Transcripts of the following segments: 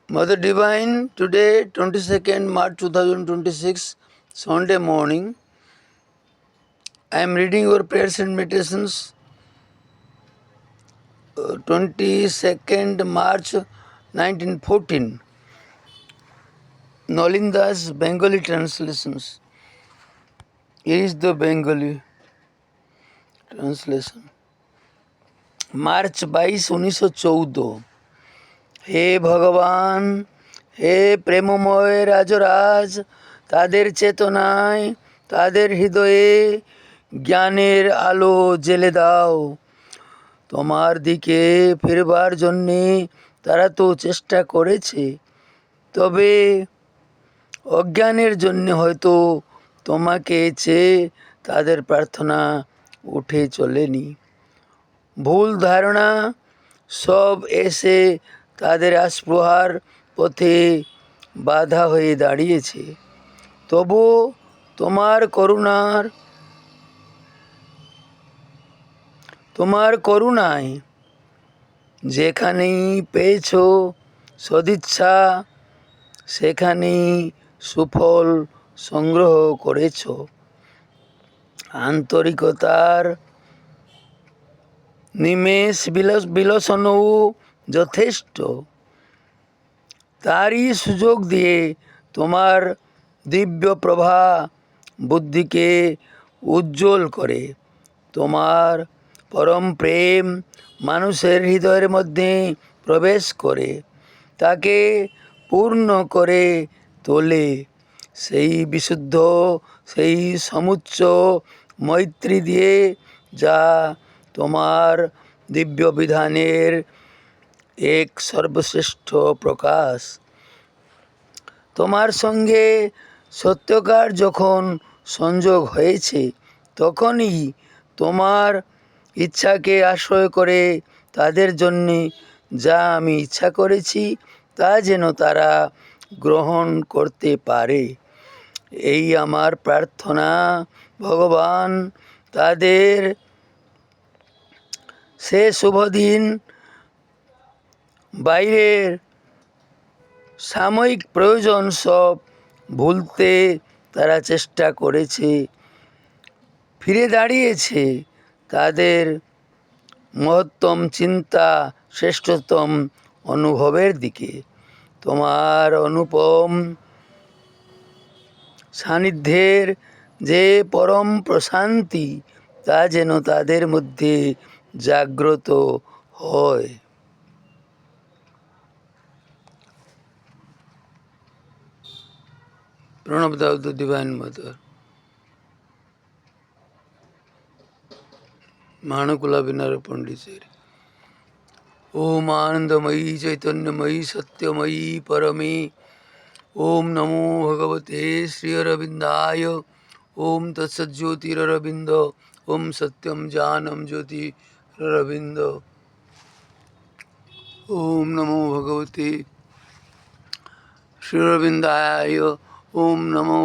Mother Divine, today 22nd March 2026, Sunday morning, I am reading your prayers and meditations 22nd March 1914, Nalinda's Bengali translations. Here is the Bengali translation. March 22, 1914। হে ভগবান, হে প্রেমময় রাজরাজ, তাদের চেতনায়, তাদের হৃদয়ে জ্ঞানের আলো জ্বেলে দাও। তোমার দিকে ফিরবার জন্যে তারা তো চেষ্টা করেছে, তবে অজ্ঞানের জন্যে হয়তো তোমাকে চেয়ে তাদের প্রার্থনা উঠে চলেনি। ভুল ধারণা সব এসে তাদের আস্পৃহার পথে বাধা হয়ে দাঁড়িয়েছে। তবু তোমার করুণায় যেখানেই পেয়েছ সদিচ্ছা, সেখানেই সুফল সংগ্রহ করেছ। আন্তরিকতার নিমেষ বিলসনও যথেষ্ট। তারই সুযোগ দিয়ে তোমার দিব্য প্রভা বুদ্ধিকে উজ্জ্বল করে। তোমার পরম প্রেম মানুষের হৃদয়ের মধ্যে প্রবেশ করে, তাকে পূর্ণ করে তোলে। সেই বিশুদ্ধ, সেই সমুচ্চ মৈত্রী দিয়ে, যা তোমার দিব্য বিধানের এক সর্বশ্রেষ্ঠ প্রকাশ। তোমার সঙ্গে সত্যকার যখন সংযোগ হয়েছে, তখনই তোমার ইচ্ছাকে আশ্রয় করে তাদের জন্যে যা আমি ইচ্ছা করেছি তা যেন তারা গ্রহণ করতে পারে, এই আমার প্রার্থনা। ভগবান, তাদের সে শুভদিন বাইরের সাময়িক প্রয়োজন সব ভুলতে তারা চেষ্টা করেছে, ফিরে দাঁড়িয়েছে তাদের মহত্তম চিন্তা, শ্রেষ্ঠতম অনুভবের দিকে। তোমার অনুপম সান্নিধ্যের যে পরম প্রশান্তি, তা যেন তাদের মধ্যে জাগ্রত হয়। প্রণব দাও দ্য ডিভাইন মাদার। মানকুলা বিনার পণ্ডিচেরি। ওম আনন্দময়ী চৈতন্যময়ী সত্যময়ী পরমে। ওম নমো ভগবতে শ্রী অরবিন্দায়। ওম তৎসজ্যোতিরবিন্দ। ওম সত্যম জানম জ্যোতিরবিন্দ। ওম নমো ভগবতে শ্রী অরবিন্দায়। ওম নমো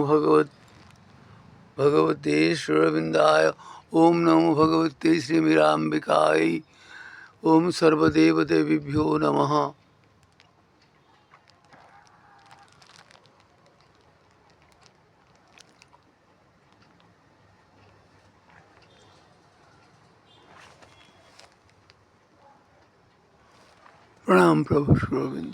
ভগবতে শ্রী অরবিন্দায়। ওম নমো ভগবতে শ্রী মীরাম্বিকায়। ওম সর্বদেবদেবীভ্যো নমঃ। প্রণাম প্রভু শ্রী অরবিন্দ।